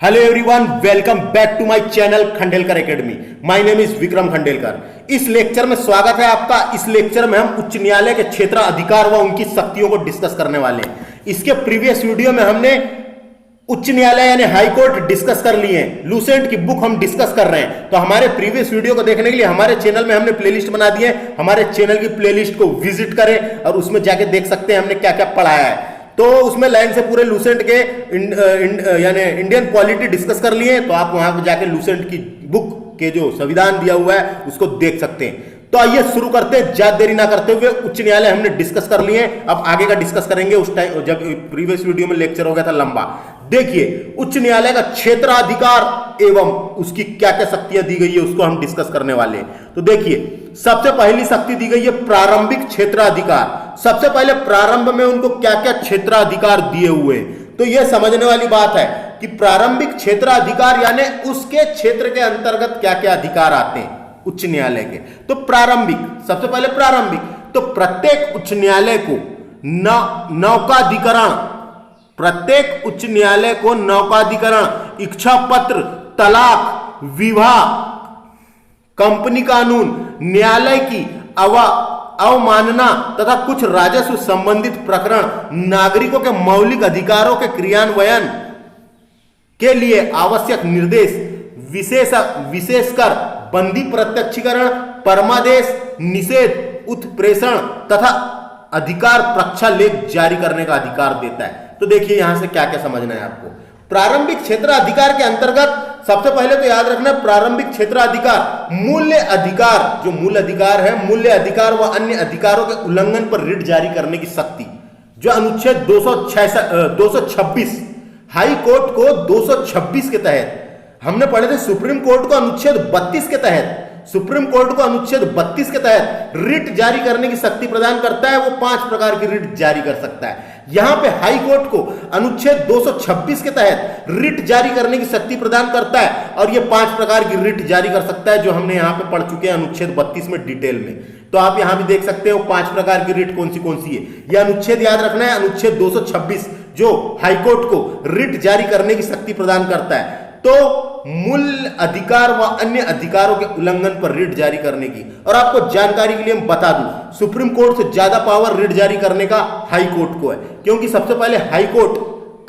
Hello everyone, welcome back to my channel Khandelkar academy. My name is Vikram Khandelkar. इस lecture में स्वागत है आपका। इस लेक्चर में हम उच्च न्यायालय के क्षेत्र अधिकार व उनकी शक्तियों को डिस्कस करने वाले हैं। इसके प्रीवियस वीडियो में हमने उच्च न्यायालय यानी हाई कोर्ट डिस्कस कर लिए हैं। लूसेंट की बुक हम डिस्कस कर रहे हैं। तो हमारे प्रीवियस वीडियो को देखने के लिए हमारे चैनल में हमने प्लेलिस्ट बना दी है। हमारे चैनल की प्लेलिस्ट को विजिट करें और उसमें जाके देख सकते हैं हमने क्या क्या पढ़ाया है। तो उसमें लाइन से पूरे लूसेंट के यानी इंडियन पॉलिटी डिस्कस कर लिए। तो आप वहां पर जाके लूसेंट की बुक के जो संविधान दिया हुआ है उसको देख सकते हैं। तो आइए शुरू करते हैं, ज्यादा देरी ना करते हुए। उच्च न्यायालय हमने डिस्कस कर लिए, अब आगे का डिस्कस करेंगे। उस टाइम जब प्रीवियस वीडियो में लेक्चर हो गया था लंबा। देखिए, उच्च न्यायालय का क्षेत्राधिकार एवं उसकी क्या क्या शक्तियां दी गई है उसको हम डिस्कस करने वाले हैं। तो देखिए, सबसे पहली शक्ति दी गई है प्रारंभिक क्षेत्राधिकार। सबसे पहले प्रारंभ में उनको क्या क्या क्षेत्राधिकार दिए हुए हैं, तो यह समझने वाली बात है कि प्रारंभिक क्षेत्राधिकार यानी उसके क्षेत्र के अंतर्गत क्या क्या अधिकार आते हैं उच्च न्यायालय के। तो प्रारंभिक, सबसे पहले प्रारंभिक, तो प्रत्येक उच्च न्यायालय को नौकाधिकरण, प्रत्येक उच्च न्यायालय को नौकाधिकरण, इच्छा पत्र, तलाक, विवाह, कंपनी कानून, न्यायालय की अवमानना तथा कुछ राजस्व संबंधित प्रकरण, नागरिकों के मौलिक अधिकारों के क्रियान्वयन के लिए आवश्यक निर्देश, विशेषकर बंदी प्रत्यक्षीकरण, परमादेश, निषेध, उत्प्रेषण तथा अधिकार प्रक्षालेख जारी करने का अधिकार देता है। तो देखिए यहां से क्या क्या समझना है आपको। प्रारंभिक क्षेत्र अधिकार के अंतर्गत सबसे पहले तो याद रखना, प्रारंभिक क्षेत्र अधिकार मूल्य अधिकार, जो मूल अधिकार है, मूल्य अधिकार व अन्य अधिकारों के उल्लंघन पर रिट जारी करने की शक्ति, जो अनुच्छेद 226 हाई कोर्ट को 226 के तहत हमने पढ़े थे, सुप्रीम कोर्ट को अनुच्छेद 32 के तहत, सुप्रीम कोर्ट को अनुच्छेद 32 के तहत रिट जारी करने की शक्ति प्रदान करता है। वो 5 प्रकार की रिट जारी कर सकता है। यहां पे हाई कोर्ट को अनुच्छेद 226 के तहत रिट जारी करने की शक्ति प्रदान करता है और ये 5 प्रकार की रिट जारी कर सकता है, जो हमने यहां पे पढ़ चुके हैं अनुच्छेद 32 में डिटेल में। तो आप यहां भी देख सकते हो 5 प्रकार की रिट कौन सी है। यह अनुच्छेद याद रखना है, अनुच्छेद 226 जो हाई कोर्ट को रिट जारी करने की शक्ति प्रदान करता है। तो मूल अधिकार व अन्य अधिकारों के उल्लंघन पर रिट जारी करने की। और आपको जानकारी के लिए मैं बता दूं, सुप्रीम कोर्ट से ज्यादा पावर रिट जारी करने का हाई कोर्ट को है, क्योंकि सबसे पहले हाई कोर्ट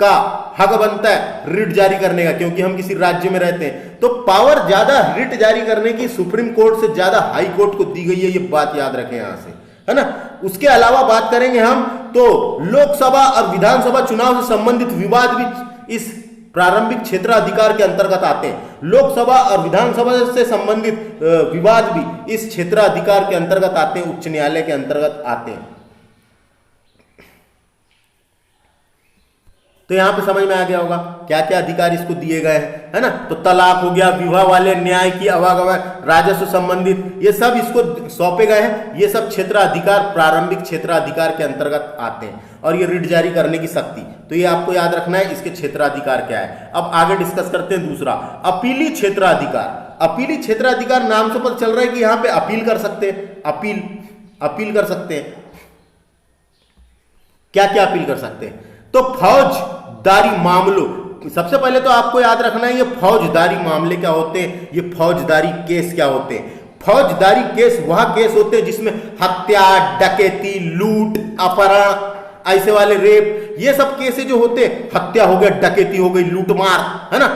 का हक बनता है रिट जारी करने का, क्योंकि हम किसी राज्य में रहते हैं। तो पावर ज्यादा रिट जारी करने की सुप्रीम कोर्ट से ज्यादा हाई कोर्ट को दी गई है, ये बात याद रखें यहां से, है ना। उसके अलावा बात करेंगे हम तो लोकसभा और विधानसभा चुनाव से संबंधित विवाद भी इस प्रारंभिक क्षेत्र अधिकार के अंतर्गत आते हैं। लोकसभा और विधानसभा से संबंधित विवाद भी इस क्षेत्र अधिकार के अंतर्गत आते हैं, उच्च न्यायालय के अंतर्गत आते हैं। तो यहां पे समझ में आ गया होगा क्या क्या अधिकार इसको दिए गए हैं, है ना। तो तलाक हो गया, विवाह वाले, न्याय की आवागमन, राजस्व संबंधित, ये सब इसको सौंपे गए हैं। ये सब क्षेत्र अधिकार प्रारंभिक क्षेत्र अधिकार के अंतर्गत आते हैं। और ये रिट जारी करने की शक्ति, तो ये आपको याद रखना है, इसके क्षेत्राधिकार क्या है। अब आगे डिस्कस करते हैं दूसरा, अपीली क्षेत्राधिकार। अपीली क्षेत्राधिकार नाम से पता चल रहा है कि यहां पे अपील कर सकते हैं, अपील कर सकते हैं। क्या क्या अपील कर सकते हैं, तो फौजदारी मामलों, सबसे पहले तो आपको याद रखना है ये फौजदारी मामले क्या होते हैं, ये फौजदारी केस क्या होते हैं। फौजदारी केस वह केस होते हैं जिसमें हत्या, डकैती, लूट, अपहरण, ऐसे वाले रेप, ये सब केसेस जो होते हैं, हत्या हो गया, डकैती हो गई, लूटमार, है ना,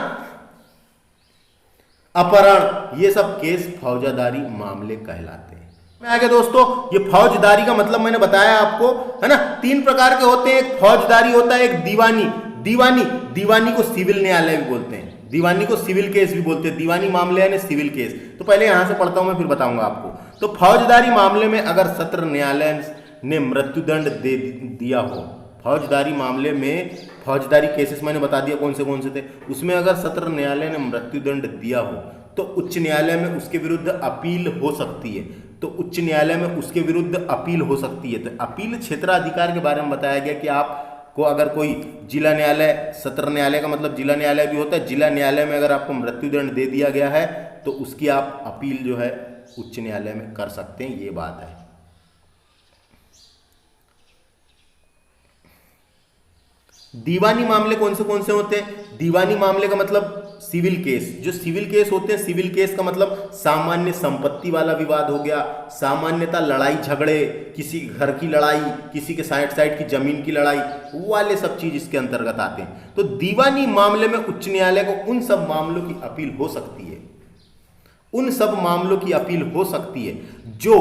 अपहरण, ये सब केस फौजदारी मामले कहलाते हैं। आगे दोस्तों, ये फौजदारी का मतलब मैंने बताया आपको, है ना। 3 प्रकार के होते हैं, एक फौजदारी होता है, एक दीवानी। दीवानी को सिविल न्यायालय भी बोलते हैं, दीवानी को सिविल केस भी बोलते हैं, दीवानी मामले यानी सिविल केस। तो पहले यहां से पढ़ता हूं मैं, फिर बताऊंगा आपको। तो फौजदारी मामले में अगर सत्र न्यायालय ने मृत्युदंड दे दिया हो, फौजदारी मामले में, फौजदारी केसेस मैंने बता दिया कौन से थे, उसमें अगर सत्र न्यायालय ने मृत्युदंड दिया हो तो उच्च न्यायालय में उसके विरुद्ध अपील हो सकती है। तो उच्च न्यायालय में उसके विरुद्ध अपील हो सकती है। तो अपील क्षेत्राधिकार के बारे में बताया गया कि आपको अगर कोई जिला न्यायालय, सत्र न्यायालय का मतलब जिला न्यायालय भी होता है, जिला न्यायालय में अगर आपको मृत्युदंड दे दिया गया है तो उसकी आप अपील जो है उच्च न्यायालय में कर सकते हैं, ये बात है। दीवानी मामले कौन से होते हैं? दीवानी मामले का मतलब सिविल केस। जो सिविल केस होते हैं, सिविल केस का मतलब सामान्य संपत्ति वाला विवाद हो गया, सामान्यतः लड़ाई झगड़े, किसी घर की लड़ाई, किसी के साइड की जमीन की लड़ाई, वो वाले सब चीज इसके अंतर्गत आते हैं। तो दीवानी मामले में उच्च न्यायालय को उन सब मामलों की अपील हो सकती है, उन सब मामलों की अपील हो सकती है जो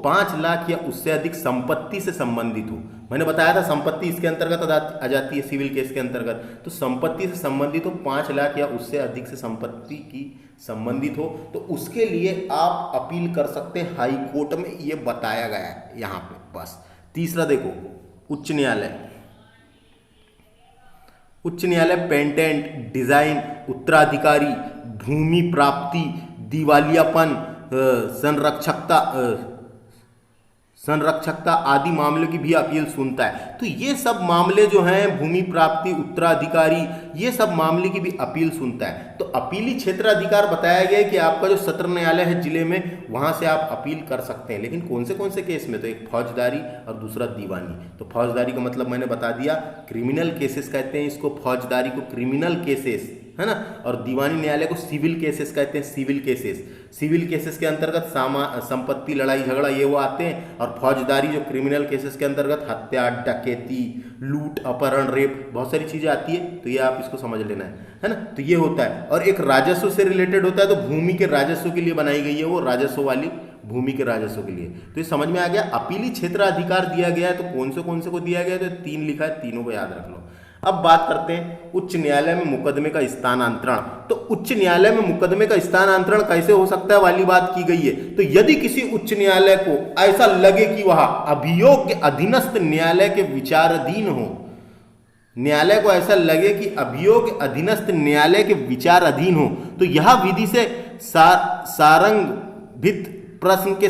5 लाख या उससे अधिक संपत्ति से संबंधित हो। मैंने बताया था संपत्ति इसके अंतर्गत आ जाती है सिविल केस के अंतर्गत। तो संपत्ति से संबंधित हो, 5 लाख या उससे अधिक से संपत्ति की संबंधित हो, तो उसके लिए आप अपील कर सकते हैं हाई कोर्ट में, ये बताया गया है यहां पे। बस तीसरा देखो, उच्च न्यायालय। उच्च न्यायालय पेटेंट, डिजाइन, उत्तराधिकारी, भूमि प्राप्ति, दिवालियापन, संरक्षकता आदि मामलों की भी अपील सुनता है। तो ये सब मामले जो हैं, भूमि प्राप्ति, उत्तराधिकारी, ये सब मामले की भी अपील सुनता है। तो अपीली क्षेत्राधिकार बताया गया है कि आपका जो सत्र न्यायालय है जिले में, वहां से आप अपील कर सकते हैं। लेकिन कौन से केस में? तो एक फौजदारी और दूसरा दीवानी। तो फौजदारी का मतलब मैंने बता दिया, क्रिमिनल केसेस कहते हैं इसको, फौजदारी को क्रिमिनल केसेस, है ना, और दीवानी न्यायालय को सिविल केसेस कहते हैं, सिविल केसेस। सिविल केसेस के अंतर्गत संपत्ति, लड़ाई झगड़ा ये वो आते हैं, और फौजदारी जो क्रिमिनल केसेस के अंतर्गत हत्या, डकैती, लूट, अपहरण, रेप, बहुत सारी चीजें आती है। तो ये आप इसको समझ लेना है ना। तो ये होता है। और एक राजस्व से रिलेटेड होता है, तो भूमि के राजस्व के लिए बनाई गई है वो, राजस्व वाली, भूमि के राजस्व के लिए। तो ये समझ में आ गया। अपीली क्षेत्राधिकार दिया गया है, तो कौन से को दिया गया है? तो 3 लिखा है, तीनों को याद रख लो। अब बात करते हैं उच्च न्यायालय में मुकदमे का स्थानांतरण। तो उच्च न्यायालय में मुकदमे का स्थानांतरण कैसे हो सकता है वाली बात की गई है। तो यदि किसी उच्च न्यायालय को ऐसा लगे कि वह अभियोग्य अधीनस्थ न्यायालय के विचाराधीन हो, न्यायालय को ऐसा लगे कि अभियोग्य अधीनस्थ न्यायालय के विचाराधीन हो, तो यह विधि से सारंभित प्रश्न के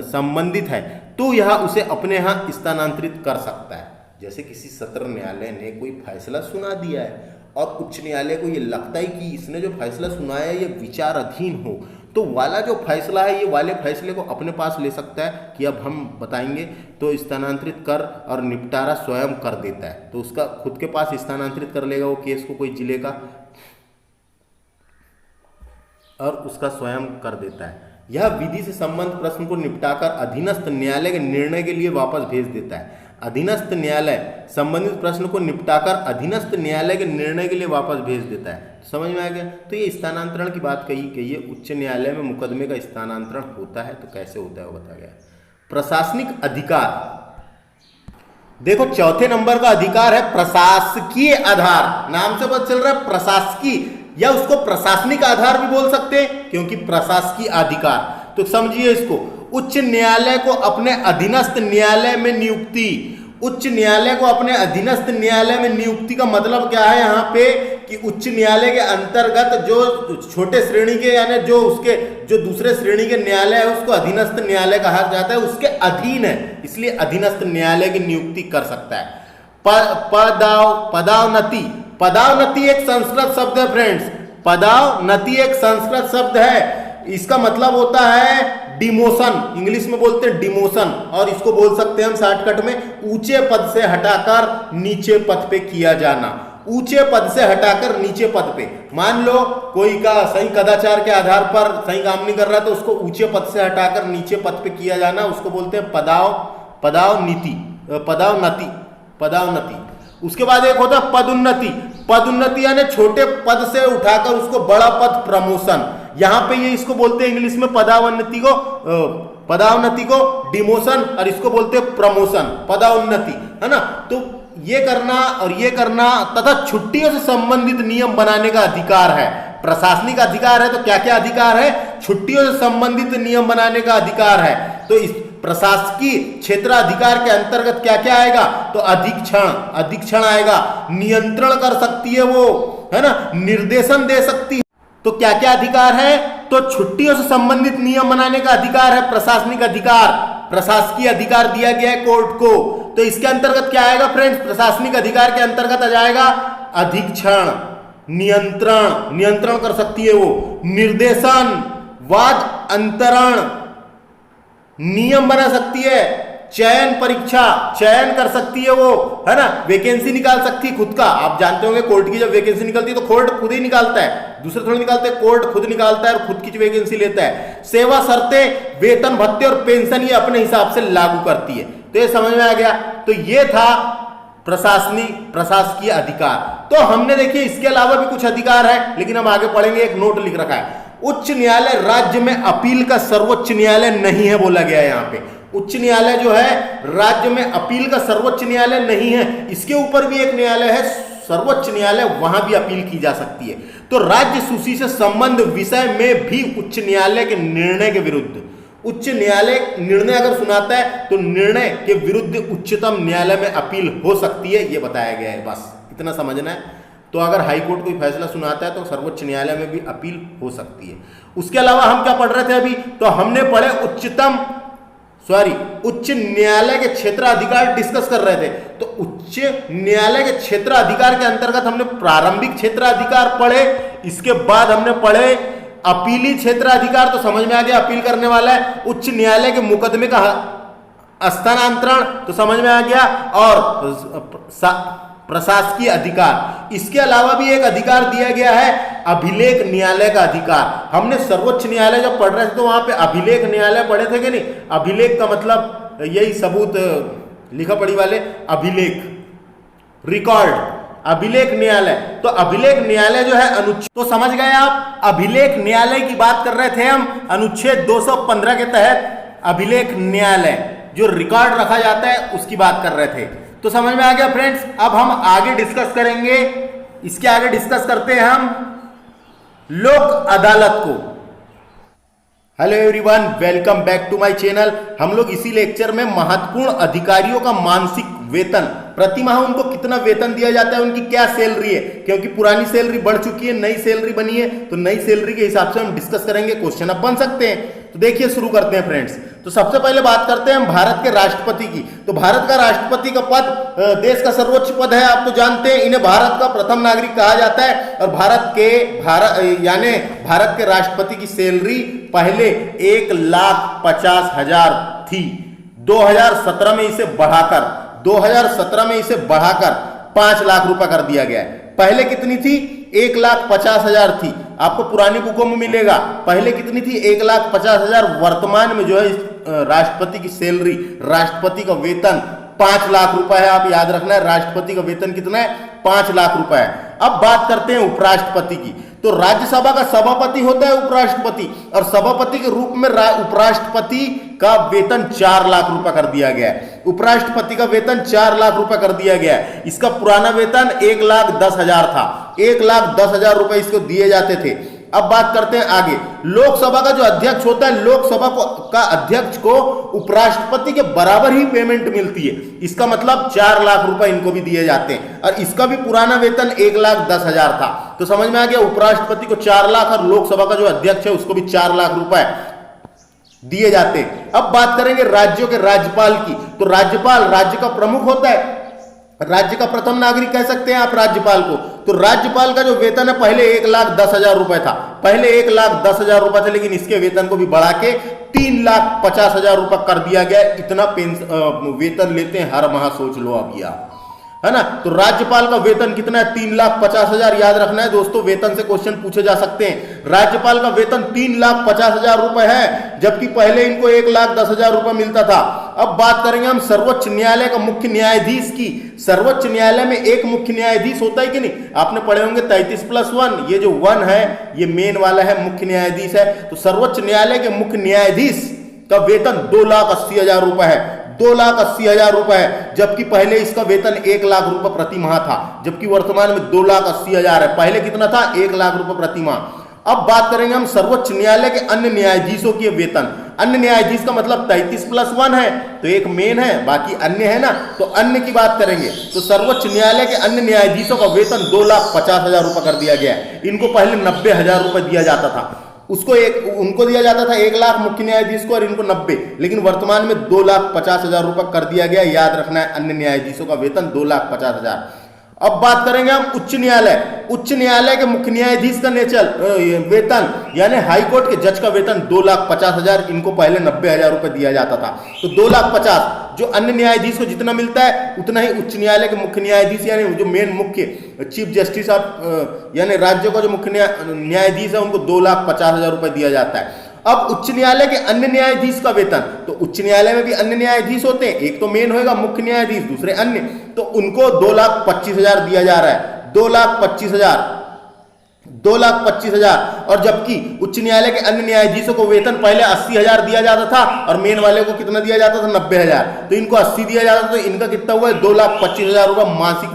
संबंधित है, तो यह उसे अपने यहां स्थानांतरित कर सकता है। जैसे किसी सत्र न्यायालय ने कोई फैसला सुना दिया है और उच्च न्यायालय को ये लगता है कि इसने जो फैसला सुनाया है ये विचाराधीन हो, तो वाला जो फैसला है, ये वाले फैसले को अपने पास ले सकता है कि अब हम बताएंगे, तो स्थानांतरित कर और निपटारा स्वयं कर देता है। तो उसका खुद के पास स्थानांतरित कर लेगा वो केस को कोई जिले का, और उसका स्वयं कर देता है। यह विधि से संबंध प्रश्न को निपटाकर अधीनस्थ न्यायालय के निर्णय के लिए वापस भेज देता है। अधीनस्थ न्यायालय संबंधित प्रश्न को निपटाकर अधीनस्थ न्यायालय के निर्णय के लिए वापस भेज देता है। समझ में आ गया। तो ये स्थानांतरण की बात कही गई है। उच्च न्यायालय में मुकदमे का स्थानांतरण होता है, तो कैसे होता है वो बताया गया। प्रशासनिक अधिकार, देखो चौथे नंबर का अधिकार है प्रशासकीय आधार। नाम से पता चल रहा है प्रशासकीय, या उसको प्रशासनिक आधार भी बोल सकते हैं, क्योंकि प्रशासकीय अधिकार। तो समझिए इसको, उच्च न्यायालय को अपने अधीनस्थ न्यायालय में नियुक्ति, उच्च न्यायालय को अपने अधीनस्थ न्यायालय में नियुक्ति का मतलब क्या है यहाँ पे, कि उच्च न्यायालय के अंतर्गत जो छोटे श्रेणी के, यानी जो उसके जो दूसरे श्रेणी के न्यायालय है उसको अधीनस्थ न्यायालय कहा जाता है, उसके अधीन है, इसलिए अधीनस्थ न्यायालय की नियुक्ति कर सकता है। पदावनति, पदावनति एक संस्कृत शब्द है फ्रेंड्स, पदावनति एक संस्कृत शब्द है। इसका मतलब होता है डिमोशन, इंग्लिश में बोलते हैं डिमोशन, और इसको बोल सकते हैं हम शॉर्टकट में ऊंचे पद से हटाकर नीचे पद पे किया जाना। ऊंचे पद से हटाकर नीचे पद पे, मान लो कोई का सही कदाचार के आधार पर सही काम नहीं कर रहा, तो उसको ऊंचे पद से हटाकर नीचे पद पे किया जाना, उसको बोलते हैं पदावनति। उसके बाद एक होता है पदोन्नति। पदोन्नति यानी छोटे पद से उठाकर उसको बड़ा पद, प्रमोशन। यहां पे ये इसको बोलते हैं इंग्लिश में पदावनति को डिमोशन, और इसको बोलते हैं प्रमोशन, पदाउन्नति, है ना। तो ये करना और ये करना तथा छुट्टियों से संबंधित नियम बनाने का अधिकार है। प्रशासनिक अधिकार है, तो क्या क्या अधिकार है? छुट्टियों से संबंधित नियम बनाने का अधिकार है। तो इस प्रशासकीय क्षेत्राधिकार के अंतर्गत क्या क्या आएगा? तो अधीक्षण आएगा, नियंत्रण कर सकती है वो, है ना, निर्देशन दे सकती है। तो क्या क्या अधिकार है? तो छुट्टियों से संबंधित नियम बनाने का अधिकार है प्रशासनिक अधिकार, प्रशासकीय अधिकार दिया गया है कोर्ट को। तो इसके अंतर्गत क्या आएगा फ्रेंड्स? प्रशासनिक अधिकार के अंतर्गत आ जाएगा अधीक्षण, नियंत्रण कर सकती है वो, निर्देशन, वाद अंतरण, नियम बना सकती है, चयन परीक्षा, चयन कर सकती है वो, है ना, वैकेंसी निकाल सकती है खुद का। आप जानते होंगे कोर्ट की जब वैकेंसी निकलती है तो कोर्ट खुद ही निकालता है, दूसरे थोड़ी निकालते हैं, कोर्ट खुद निकालता है और खुद की वैकेंसी लेता है। सेवा शर्तें, वेतन भत्ते और पेंशन ये अपने हिसाब से लागू करती है। तो ये समझ में आ गया। तो ये था प्रशासकीय अधिकार। तो हमने देखिए इसके अलावा भी कुछ अधिकार है, लेकिन हम आगे पढ़ेंगे। एक नोट लिख रखा है, उच्च न्यायालय राज्य में अपील का सर्वोच्च न्यायालय नहीं है, बोला गया है यहाँ पे। उच्च न्यायालय जो है राज्य में अपील का सर्वोच्च न्यायालय नहीं है। इसके ऊपर भी एक न्यायालय है सर्वोच्च न्यायालय, वहां भी अपील की जा सकती है। तो राज्य सूची से संबंध विषय में भी उच्च न्यायालय के निर्णय के विरुद्ध, उच्च न्यायालय निर्णय अगर सुनाता है तो निर्णय के विरुद्ध उच्चतम न्यायालय में अपील हो सकती है, यह बताया गया है। बस इतना समझना है। तो अगर हाईकोर्ट कोई फैसला सुनाता है तो सर्वोच्च न्यायालय में भी अपील हो सकती है। उसके अलावा हम क्या पढ़ रहे थे अभी, तो हमने पढ़े उच्च न्यायालय के क्षेत्राधिकार डिस्कस कर रहे थे। तो उच्च न्यायालय के क्षेत्राधिकार के अंतर्गत हमने प्रारंभिक क्षेत्राधिकार पढ़े, इसके बाद हमने पढ़े अपीली क्षेत्राधिकार। तो समझ में आ गया अपील करने वाला है। उच्च न्यायालय के मुकदमे का स्थानांतरण, तो समझ में आ गया। और प्रशासकीय अधिकार, इसके अलावा भी एक अधिकार दिया गया है अभिलेख न्यायालय का अधिकार। हमने सर्वोच्च न्यायालय जब पढ़ रहे थे तो वहां पे अभिलेख न्यायालय पढ़े थे कि नहीं। अभिलेख का मतलब यही सबूत, लिखा पढ़ी वाले अभिलेख, रिकॉर्ड, अभिलेख न्यायालय। तो अभिलेख न्यायालय जो है अनुच्छेद, तो समझ गए आप, अभिलेख न्यायालय की बात कर रहे थे हम। अनुच्छेद 215 के तहत अभिलेख न्यायालय जो रिकॉर्ड रखा जाता है उसकी बात कर रहे थे। तो समझ में आ गया फ्रेंड्स। अब हम आगे डिस्कस करेंगे, इसके आगे डिस्कस करते हैं हम लोक अदालत को। Hello everyone, welcome back to my channel. हम लोग इसी लेक्चर में महत्वपूर्ण अधिकारियों का मानसिक वेतन, प्रति माह उनको कितना वेतन दिया जाता है, उनकी क्या सैलरी है, क्योंकि पुरानी सैलरी बढ़ चुकी है, नई सैलरी बनी है, तो नई सैलरी के हिसाब से हम डिस्कस करेंगे। क्वेश्चन अब बन सकते हैं। तो देखिए शुरू करते हैं फ्रेंड्स। तो सबसे पहले बात करते हैं हम भारत के राष्ट्रपति की। तो भारत का राष्ट्रपति का पद देश का सर्वोच्च पद है, आप तो जानते हैं। इन्हें भारत का प्रथम नागरिक कहा जाता है। और भारत के राष्ट्रपति की सैलरी पहले 1,50,000 थी। 2017 में इसे बढ़ाकर 5 लाख रुपए कर दिया गया है। पहले कितनी थी? 1,50,000 थी। आपको पुरानी बुकों में मिलेगा। पहले कितनी थी? 1,50,000। वर्तमान में जो है राष्ट्रपति की सैलरी, राष्ट्रपति का वेतन 5 लाख रुपए है। आप याद रखना है, राष्ट्रपति का वेतन कितना है? 5 लाख रुपए है। अब बात करते हैं उपराष्ट्रपति की। तो राज्यसभा का सभापति होता है उपराष्ट्रपति, और सभापति के रूप में उपराष्ट्रपति का वेतन 4 लाख रुपए कर दिया गया है। उपराष्ट्रपति का वेतन 4 लाख रुपए कर दिया गया है। इसका पुराना वेतन 1,10,000 था। 1,10,000 रुपए इसको दिए जाते थे। अब बात करते हैं आगे। लोकसभा का जो अध्यक्ष होता है, लोकसभा का अध्यक्ष को उपराष्ट्रपति के बराबर ही पेमेंट मिलती है। इसका मतलब 4 लाख रुपए इनको भी दिए जाते हैं। और इसका भी पुराना वेतन 1,10,000 था। तो समझ में आ गया, उपराष्ट्रपति को 4 लाख और लोकसभा का जो अध्यक्ष है उसको भी 4 लाख रुपए दिए जाते हैं। अब बात करेंगे राज्यों के राज्यपाल की। तो राज्यपाल राज्य का प्रमुख होता है, राज्य का प्रथम नागरिक कह सकते हैं आप राज्यपाल को। तो राज्यपाल का जो वेतन है पहले 1,10,000 रुपए था। पहले 1,10,000 रुपए थे, लेकिन इसके वेतन को भी बढ़ा के 3,50,000 रुपए कर दिया गया। इतना वेतन लेते हैं हर माह, सोच लो अब आप, है ना। तो राज्यपाल का वेतन कितना है? 3,50,000। याद रखना है दोस्तों, वेतन से क्वेश्चन पूछे जा सकते हैं। राज्यपाल का वेतन 3,50,000 रुपए है, जबकि पहले इनको 1,10,000 रुपए मिलता था। अब बात करेंगे हम सर्वोच्च न्यायालय का मुख्य न्यायाधीश की। सर्वोच्च न्यायालय में एक मुख्य न्यायाधीश होता है कि नहीं? आपने पढ़े होंगे 33+1। ये जो 1 है ये मेन वाला है, मुख्य न्यायाधीश है। तो सर्वोच्च न्यायालय के मुख्य न्यायाधीश का वेतन 2,80,000 रुपए है। 2,80,000 रुपए है, जबकि पहले इसका वेतन 1 लाख रुपए प्रति माह था, जबकि वर्तमान में 2,80,000 है। पहले कितना था? 1 लाख रुपए प्रति माह। अब बात करेंगे हम सर्वोच्च न्यायालय के अन्य न्यायाधीशों के वेतन। अन्य न्यायाधीश का मतलब 33+1 है, तो एक मेन है, बाकी अन्य है ना। तो अन्य की बात करेंगे तो सर्वोच्च न्यायालय के अन्य न्यायाधीशों का वेतन 2,50,000 रुपए कर दिया गया है। इनको पहले 90,000 रुपए दिया जाता था। उनको दिया जाता था 1 लाख मुख्य न्यायाधीश को, और इनको 90, लेकिन वर्तमान में 2,50,000 रुपए कर दिया गया। याद रखना है, अन्य न्यायाधीशों का वेतन 2,50,000। अब बात करेंगे हम उच्च न्यायालय। उच्च न्यायालय के मुख्य न्यायाधीश का वेतन यानी हाई कोर्ट के जज का वेतन 2,50,000, इनको पहले 90,000 रुपए दिया जाता था। तो 2,50,000 जो अन्य न्यायाधीश को जितना मिलता है उतना ही उच्च न्यायालय के मुख्य न्यायाधीश यानी जो मेन मुख्य चीफ जस्टिस ऑफ यानी राज्य का जो मुख्य न्यायाधीश है उनको 2,50,000 रुपए दिया जाता है। अब उच्च न्यायालय के अन्य न्यायाधीश का वेतन, तो उच्च न्यायालय में भी अन्य न्यायाधीश होते हैं, एक तो मेन होगा मुख्य न्यायाधीश, दूसरे अन्य, तो उनको 2,25,000 दिया जा रहा है। 2,25,000 और जबकि उच्च न्यायालय के अन्य न्यायाधीशों को वेतन पहले 80,000 दिया जाता था और मेन वाले को कितना दिया जाता था 90,000, तो इनको 80 दिया जाता था, तो इनका कितना हुआ 2,25,000 रुपए मासिक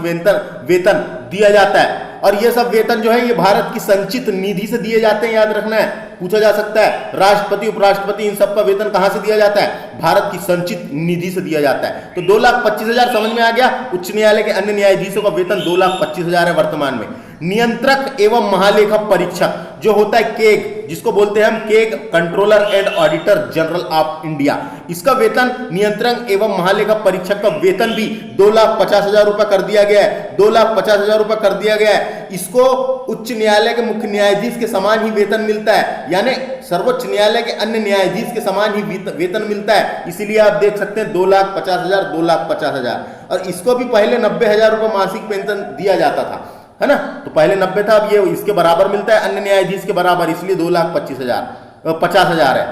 वेतन दिया जाता है। और ये सब वेतन जो है ये भारत की संचित निधि से दिए जाते हैं, याद रखना है, पूछा जा सकता है। राष्ट्रपति उपराष्ट्रपति इन सब का वेतन कहां से दिया जाता है? भारत की संचित निधि से दिया जाता है। तो 2,25,000 समझ में आ गया। उच्च न्यायालय के अन्य न्यायाधीशों का वेतन 2,25,000 है वर्तमान में। नियंत्रक एवं महालेखा परीक्षक जो होता है केग, जिसको बोलते हैं हम keg, controller and auditor general of India, इसका वेतन नियंत्रक एवं महालेखा परीक्षक का वेतन भी 2,50,000 रुपए कर दिया गया है। 2,50,000 रुपए कर दिया गया है। इसको उच्च न्यायालय के मुख्य न्यायाधीश के समान ही वेतन मिलता है, यानी सर्वोच्च न्यायालय के अन्य न्यायाधीश के समान ही वेतन मिलता है। इसीलिए आप देख सकते हैं 2,50,000 2,50,000। और इसको भी पहले 90,000 रुपए मासिक पेंशन दिया जाता था, है ना। तो पहले 90 था, अब ये इसके बराबर मिलता है, अन्य न्यायाधीश के बराबर, इसलिए 2,50,000 है।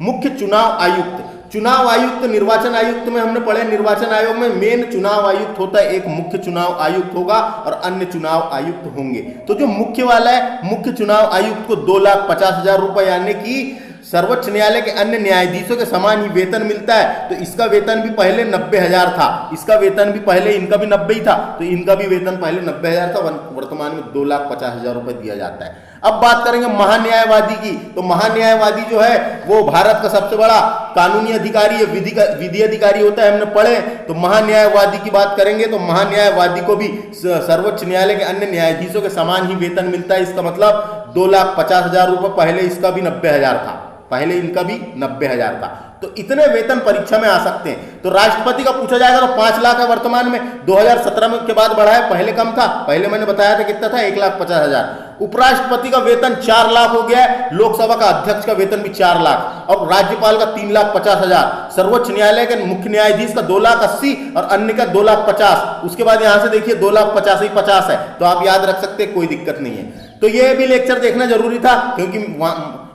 मुख्य चुनाव आयुक्त। चुनाव आयुक्त निर्वाचन आयुक्त में हमने पढ़े, निर्वाचन आयोग में मेन चुनाव आयुक्त होता है, एक मुख्य चुनाव आयुक्त होगा और अन्य चुनाव आयुक्त होंगे। तो जो मुख्य वाला है, मुख्य चुनाव आयुक्त को 2,50,000 रुपए यानी कि सर्वोच्च न्यायालय के अन्य न्यायाधीशों के समान ही वेतन मिलता है। तो इसका वेतन भी पहले 90,000 था, इसका वेतन भी पहले, इनका भी 90 ही था, तो इनका भी वेतन पहले 90,000 था, वर्तमान में 2,50,000 रुपए दिया जाता है। अब बात करेंगे महान्यायवादी की। तो महान्यायवादी जो है वो भारत का सबसे बड़ा कानूनी अधिकारी है, विधि अधिकारी होता है, हमने पढ़े। तो महान्यायवादी की बात करेंगे तो महान्यायवादी को भी सर्वोच्च न्यायालय के अन्य न्यायाधीशों के समान ही वेतन मिलता है। इसका मतलब 2,50,000 रुपए, पहले इसका भी 90,000 था, पहले इनका भी 90,000 था। तो इतने वेतन परीक्षा में आ सकते हैं। तो राष्ट्रपति का पूछा जाएगा तो 5 लाख है वर्तमान में, 2017 में के बाद बढ़ा है, पहले कम था, पहले मैंने बताया था कितना था, 1,50,000। उपराष्ट्रपति का वेतन 4 लाख हो गया है, लोकसभा का अध्यक्ष का वेतन भी 4 लाख, और राज्यपाल का 3,50,000, सर्वोच्च न्यायालय के मुख्य न्यायाधीश का 2,80,000 और अन्य का 2,50,000। उसके बाद यहां से देखिए 2,50,000 ही 50 है, तो आप याद रख सकते हैं, कोई दिक्कत नहीं है। तो ये भी लेक्चर देखना जरूरी था, क्योंकि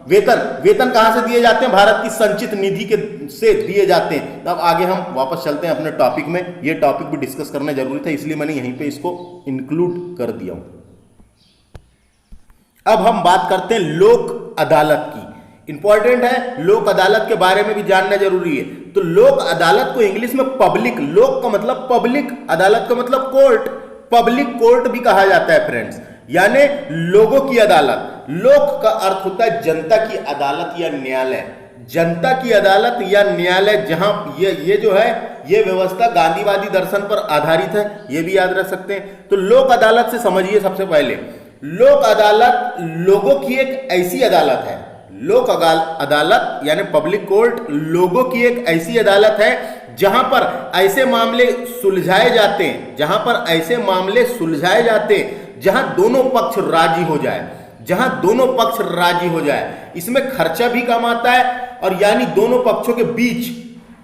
वेतन कहां से दिए जाते हैं? भारत की संचित निधि के से दिए जाते हैं। अब आगे हम वापस चलते हैं अपने टॉपिक में। ये टॉपिक भी डिस्कस करना जरूरी था, इसलिए मैंने यहीं पे इसको इंक्लूड कर दिया हूं। अब हम बात करते हैं लोक अदालत की। इंपॉर्टेंट है, लोक अदालत के बारे में भी जानना जरूरी है। तो लोक अदालत को इंग्लिश में पब्लिक, लोक का मतलब पब्लिक, अदालत का मतलब कोर्ट, पब्लिक कोर्ट भी कहा जाता है फ्रेंड्स, यानी लोगों की अदालत। लोक का अर्थ होता है जनता की अदालत या न्यायालय, जनता की अदालत या न्यायालय, जहां ये जो है ये व्यवस्था गांधीवादी दर्शन पर आधारित है, ये भी याद रख सकते हैं। तो लोक अदालत से समझिए सबसे पहले, लोक अदालत लोगों की एक ऐसी अदालत है, लोक अदालत यानी पब्लिक कोर्ट लोगों की एक ऐसी अदालत है जहां पर ऐसे मामले सुलझाए जाते हैं, जहां पर ऐसे मामले सुलझाए जाते हैं जहां दोनों पक्ष राजी हो जाए, जहां दोनों पक्ष राजी हो जाए। इसमें खर्चा भी कम आता है, और यानी दोनों पक्षों के बीच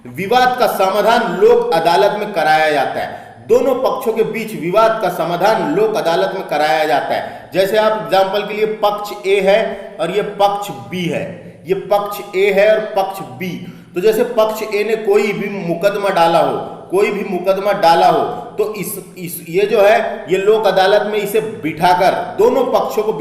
विवाद का समाधान लोक अदालत में कराया जाता है। दोनों पक्षों के बीच विवाद का समाधान लोक अदालत में कराया जाता है। जैसे आप एग्जांपल के लिए पक्ष ए है और ये पक्ष बी है, ये पक्ष ए है और पक्ष बी। तो जैसे पक्ष ए ने कोई भी मुकदमा डाला हो, कोई भी मुकदमा डाला हो, तो इस ये जो है ये लोक अदालत में इसे बिठाकर, दोनों पक्षों को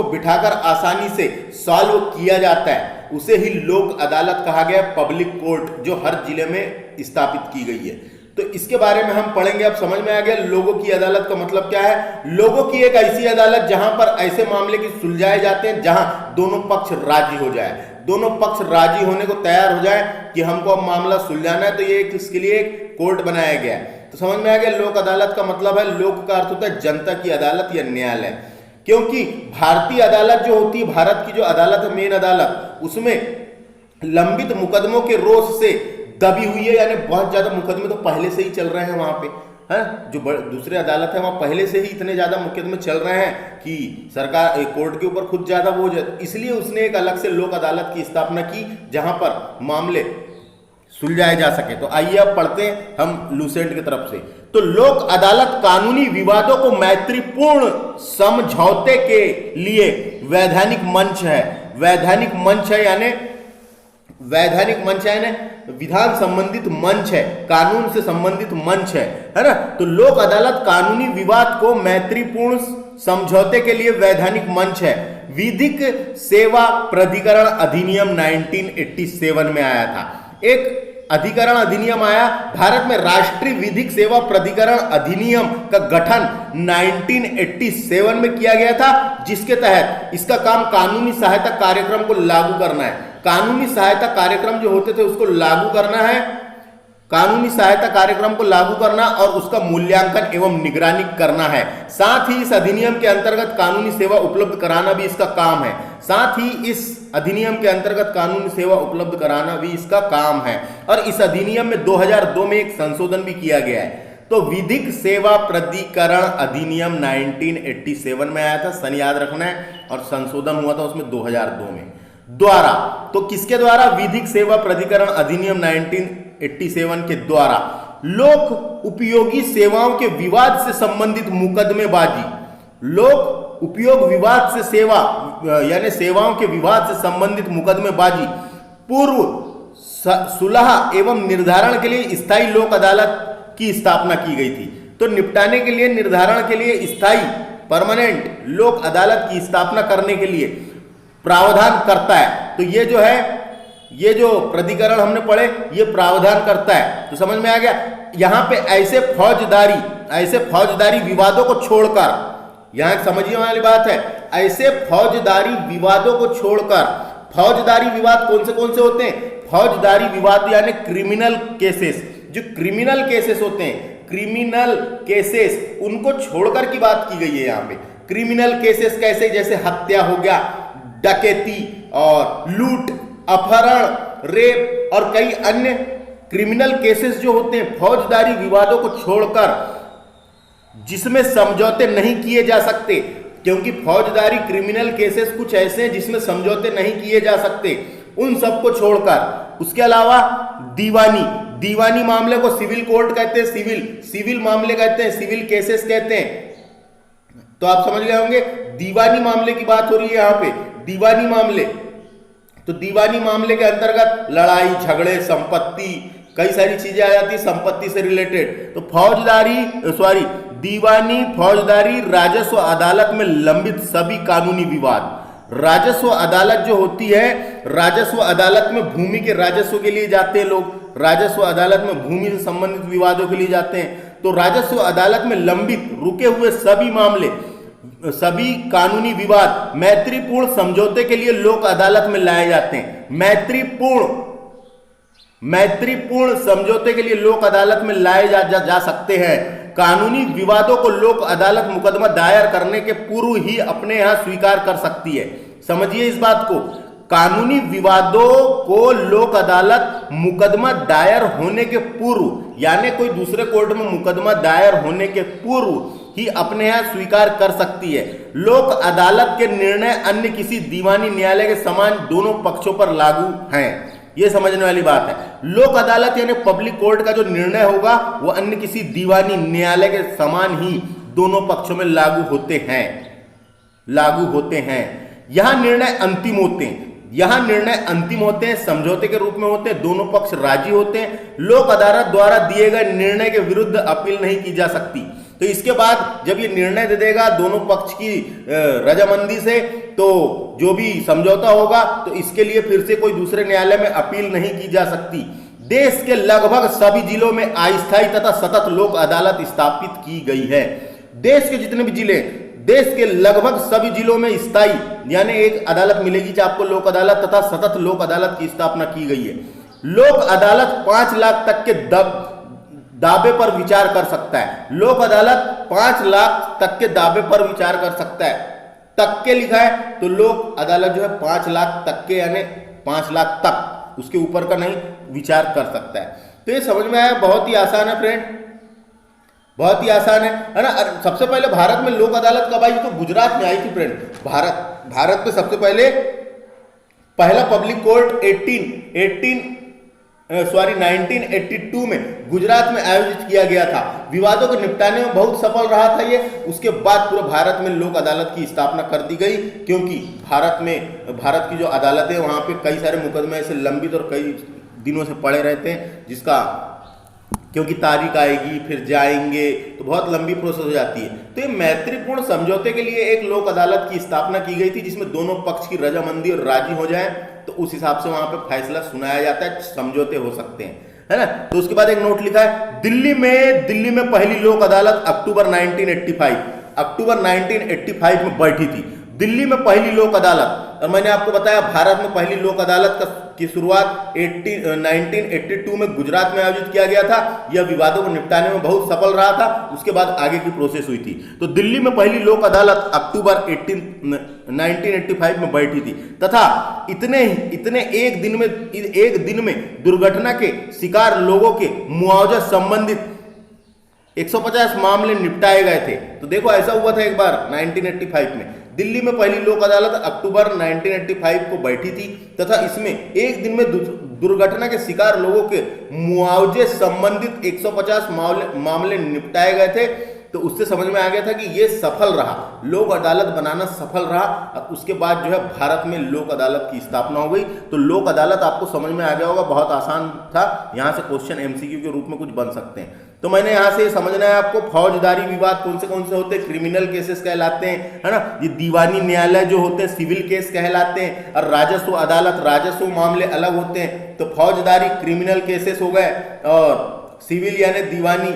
बिठाकर आसानी से सॉल्व किया जाता है। उसे ही लोक अदालत कहा गया, पब्लिक कोर्ट, जो हर जिले में स्थापित की गई है। तो इसके बारे में हम पढ़ेंगे। अब समझ में आ गया लोगों की अदालत का मतलब क्या है। लोगों की एक ऐसी अदालत जहां पर ऐसे मामले की सुलझाए जाते हैं जहां दोनों पक्ष राजी हो जाए, दोनों पक्ष राजी होने को तैयार हो जाए कि हमको अब मामला सुलझाना है, तो ये इसके लिए एक कोर्ट बनाया गया है। तो समझ में आ गया लोक अदालत का मतलब है, लोक का अर्थ होता है जनता की अदालत या न्यायालय। क्योंकि भारतीय अदालत जो होती है, भारत की जो अदालत है मेन अदालत, उसमें लंबित मुकदमों के रोष से दबी हुई है, यानी बहुत ज्यादा मुकदमे तो पहले से ही चल रहे हैं वहां पे, है, जो दूसरे अदालत है वहाँ पहले से ही इतने ज़्यादा मुकदमे चल रहे हैं कि सरकार कोर्ट के ऊपर खुद ज़्यादा बोझ है, इसलिए उसने एक अलग से लोक अदालत की स्थापना की जहाँ पर मामले सुलझाए जा सके। तो आइए अब पढ़ते हैं हम लूसेंट की तरफ से। तो लोक अदालत कानूनी विवादों को मैत्रीपूर्ण समझौते के लिए वैधानिक मंच है। वैधानिक मंच है यानी विधान संबंधित मंच है, कानून से संबंधित मंच है ना। तो लोक अदालत कानूनी विवाद को मैत्रीपूर्ण समझौते के लिए वैधानिक मंच है। विधिक सेवा प्राधिकरण अधिनियम 1987 में आया था। एक अधिकरण अधिनियम आया भारत में, राष्ट्रीय विधिक सेवा प्राधिकरण अधिनियम का गठन 1987 में किया गया था, जिसके तहत इसका काम कानूनी सहायता कार्यक्रम को लागू करना है। कानूनी सहायता कार्यक्रम जो होते थे उसको लागू करना है, कानूनी सहायता कार्यक्रम को लागू करना और उसका मूल्यांकन एवं निगरानी करना है। साथ ही इस अधिनियम के अंतर्गत कानूनी सेवा उपलब्ध कराना भी इसका काम है। साथ ही इस अधिनियम के अंतर्गत कानूनी सेवा उपलब्ध कराना भी इसका काम है। और इस अधिनियम में 2002 में एक संशोधन भी किया गया है। तो विधिक सेवा प्राधिकरण अधिनियम 1987 में आया था, सन याद रखना है, और संशोधन हुआ था उसमें 2002 में द्वारा। तो किसके द्वारा? विधिक सेवा प्राधिकरण अधिनियम 1987 के द्वारा लोक उपयोगी सेवाओं के विवाद से संबंधित मुकदमेबाजी, लोक उपयोग विवाद से सेवा यानी सेवाओं के विवाद से संबंधित मुकदमेबाजी पूर्व सुलह एवं निर्धारण के लिए स्थायी लोक अदालत की स्थापना की गई थी। तो निपटाने के लिए, निर्धारण के लिए स्थायी परमानेंट लोक अदालत की स्थापना करने के लिए प्रावधान करता है। तो ये जो है, ये जो प्राधिकरण हमने पढ़े, ये प्रावधान करता है। तो समझ में आ गया। यहां पे ऐसे फौजदारी विवादों को छोड़कर, यहां समझिए वाली बात है, ऐसे फौजदारी विवादों को छोड़कर, फौजदारी विवाद कौन से होते हैं? फौजदारी विवाद यानी क्रिमिनल केसेस, जो क्रिमिनल केसेस होते हैं, क्रिमिनल केसेस उनको छोड़कर की बात की गई है यहां पे। क्रिमिनल केसेस कैसे? जैसे हत्या हो गया, डकैती और लूट, अपहरण, रेप और कई अन्य क्रिमिनल केसेस जो होते हैं, फौजदारी विवादों को छोड़कर, जिसमें समझौते नहीं किए जा सकते, क्योंकि फौजदारी क्रिमिनल केसेस कुछ ऐसे हैं जिसमें समझौते नहीं किए जा सकते, उन सबको छोड़कर। उसके अलावा दीवानी मामले को सिविल कोर्ट कहते हैं, सिविल मामले कहते हैं, सिविल केसेस कहते हैं। तो आप समझ गए होंगे, दीवानी मामले की बात हो रही है यहां पे, दीवानी मामले। तो दीवानी मामले के अंतर्गत लड़ाई झगड़े, संपत्ति, कई सारी चीजें आ जाती है संपत्ति से रिलेटेड। तो दीवानी फौजदारी राजस्व अदालत में लंबित सभी कानूनी विवाद। राजस्व अदालत जो होती है, राजस्व अदालत में भूमि के राजस्व के लिए जाते हैं लोग, राजस्व अदालत में भूमि से संबंधित विवादों के लिए जाते हैं। तो राजस्व अदालत में लंबित रुके हुए सभी मामले, सभी कानूनी विवाद मैत्रीपूर्ण समझौते के लिए लोक अदालत में लाए जाते हैं। मैत्रीपूर्ण समझौते के लिए लोक अदालत में लाए जा सकते हैं। कानूनी विवादों को लोक अदालत मुकदमा दायर करने के पूर्व ही अपने यहां स्वीकार कर सकती है। समझिए इस बात को, कानूनी विवादों को लोक अदालत मुकदमा दायर होने के पूर्व, यानी कोई दूसरे कोर्ट में मुकदमा दायर होने के पूर्व ही अपने यहां स्वीकार कर सकती है। लोक अदालत के निर्णय अन्य किसी दीवानी न्यायालय के समान दोनों पक्षों पर लागू हैं। यह समझने वाली बात है। लोक अदालत यानी पब्लिक कोर्ट का जो निर्णय होगा वो अन्य किसी दीवानी न्यायालय के समान ही दोनों पक्षों में लागू होते हैं। यहां निर्णय अंतिम होते हैं, समझौते के रूप में होते हैं, दोनों पक्ष राजी होते हैं। लोक अदालत द्वारा दिए गए निर्णय के विरुद्ध अपील नहीं की जा सकती। तो इसके बाद जब ये निर्णय दे देगा दोनों पक्ष की रजामंदी से, तो जो भी समझौता होगा तो इसके लिए फिर से कोई दूसरे न्यायालय में अपील नहीं की जा सकती। देश के लगभग सभी जिलों में अस्थायी तथा सतत लोक अदालत स्थापित की गई है। देश के जितने भी जिले, देश के लगभग सभी जिलों में स्थायी यानी एक अदालत मिलेगी जो आपको लोक अदालत तथा सतत लोक अदालत की स्थापना की गई है। लोक अदालत 5 लाख तक के दावे पर विचार कर सकता है। लोक अदालत 5 लाख तक के दावे पर विचार कर सकता है। तक के लिखा है तो लोक अदालत जो है 5 लाख तक के यानी 5 लाख तक, उसके ऊपर का नहीं विचार कर सकता है। तो ये समझ में आया, बहुत ही आसान है फ्रेंड। बहुत ही आसान है ना। सबसे पहले भारत में लोक अदालत कब आई? तो गुजरात में आई थी फ्रेंड। भारत में सबसे पहले पहला पब्लिक कोर्ट 1982 में गुजरात में आयोजित किया गया था। विवादों को निपटाने में बहुत सफल रहा था ये। उसके बाद पूरे भारत में लोक अदालत की स्थापना कर दी गई, क्योंकि भारत की जो अदालतें वहां पे कई सारे मुकदमे ऐसे लंबित और कई दिनों से पड़े रहते हैं, जिसका क्योंकि तारीख आएगी फिर जाएंगे तो बहुत लंबी प्रोसेस हो जाती है। तो ये मैत्रीपूर्ण समझौते के लिए एक लोक अदालत की स्थापना की गई थी, जिसमें दोनों पक्ष की रजामंदी और राजी हो जाए तो उस हिसाब से वहां पे फैसला सुनाया जाता है, समझौते हो सकते हैं, है ना। तो उसके बाद एक नोट लिखा है, दिल्ली में पहली लोक अदालत अक्टूबर 1985 में बैठी थी। दिल्ली में पहली लोक अदालत, और मैंने आपको बताया भारत में पहली लोक अदालत की शुरुआत 1982 में गुजरात में आयोजित किया गया था। यह विवादों को निपटाने में बहुत सफल रहा था। उसके बाद आगे की प्रोसेस हुई थी। तो दिल्ली में पहली लोक अदालत अक्टूबर 1985 में बैठी थी तथा इतने एक दिन में दुर्घटना के शिकार लोगों के मुआवजा संबंधित 150 मामले निपटाए गए थे। तो देखो ऐसा हुआ था एक बार 1985 में दिल्ली में पहली लोक अदालत अक्टूबर 1985 को बैठी थी तथा इसमें एक दिन में दुर्घटना के शिकार लोगों के मुआवजे संबंधित 150 मामले निपटाए गए थे। तो उससे समझ में आ गया था कि ये सफल रहा, लोक अदालत बनाना सफल रहा। और उसके बाद जो है भारत में लोक अदालत की स्थापना हो गई। तो लोक अदालत आपको समझ में आ गया होगा, बहुत आसान था। यहाँ से क्वेश्चन एमसीक्यू के रूप में कुछ बन सकते हैं। तो मैंने यहाँ से समझना है आपको, फौजदारी विवाद कौन से होते हैं, क्रिमिनल केसेस कहलाते हैं, है ना। ये दीवानी न्यायालय जो होते हैं सिविल केस कहलाते हैं, और राजस्व अदालत राजस्व मामले अलग होते हैं। तो फौजदारी क्रिमिनल केसेस हो गए, और सिविल यानी दीवानी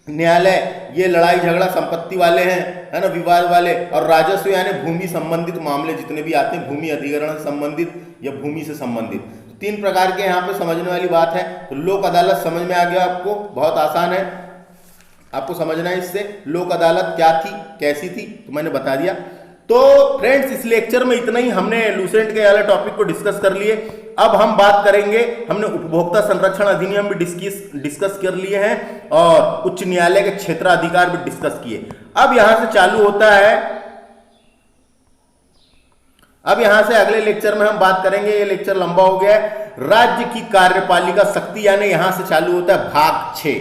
न्यायालय ये लड़ाई झगड़ा संपत्ति वाले हैं, है ना, विवाद वाले। और राजस्व यानी भूमि संबंधित मामले जितने भी आते हैं, भूमि अधिग्रहण से संबंधित या भूमि से संबंधित। 3 प्रकार के यहाँ पे समझने वाली बात है। तो लोक अदालत समझ में आ गया आपको, बहुत आसान है आपको समझना है इससे। लोक अदालत क्या थी, कैसी थी, तो मैंने बता दिया। तो फ्रेंड्स इस लेक्चर में इतना ही, हमने लूसेंट के वाले टॉपिक को डिस्कस कर लिए। अब हम बात करेंगे, हमने उपभोक्ता संरक्षण अधिनियम भी डिस्कस कर लिए हैं और उच्च न्यायालय के क्षेत्राधिकार भी डिस्कस किए। अब यहां से चालू होता है, अब यहां से अगले लेक्चर में हम बात करेंगे, ये लेक्चर लंबा हो गया है, राज्य की कार्यपालिका शक्ति, यानी यहां से चालू होता है भाग 6।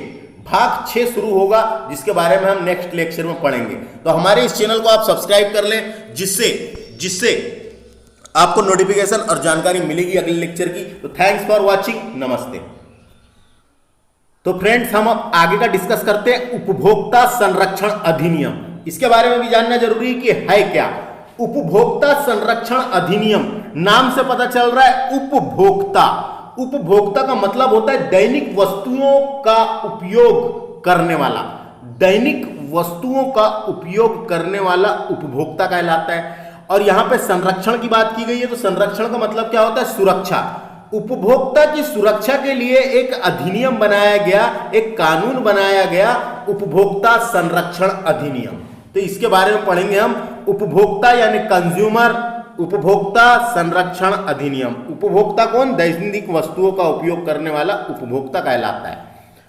भाग 6 शुरू होगा, जिसके बारे में हम नेक्स्ट लेक्चर में पढ़ेंगे। तो हमारे इस चैनल को आप सब्सक्राइब कर लें, जिससे आपको नोटिफिकेशन और जानकारी मिलेगी अगले लेक्चर की। तो थैंक्स फॉर वॉचिंग, नमस्ते। तो फ्रेंड्स हम अब आगे का डिस्कस करते हैं, उपभोक्ता संरक्षण अधिनियम। इसके बारे में भी जानना जरूरी है कि है क्या उपभोक्ता संरक्षण अधिनियम। नाम से पता चल रहा है उपभोक्ता। उपभोक्ता का मतलब होता है दैनिक वस्तुओं का उपयोग करने वाला। दैनिक वस्तुओं का उपयोग करने वाला उपभोक्ता कहलाता है। और यहां पे संरक्षण की बात की गई है, तो संरक्षण का मतलब क्या होता है, सुरक्षा। उपभोक्ता की सुरक्षा के लिए एक अधिनियम बनाया गया, एक कानून बनाया गया, उपभोक्ता संरक्षण अधिनियम। तो इसके बारे में पढ़ेंगे हम, उपभोक्ता यानी कंज्यूमर, उपभोक्ता संरक्षण अधिनियम। उपभोक्ता कौन, दैनिक वस्तुओं का उपयोग करने वाला उपभोक्ता कहलाता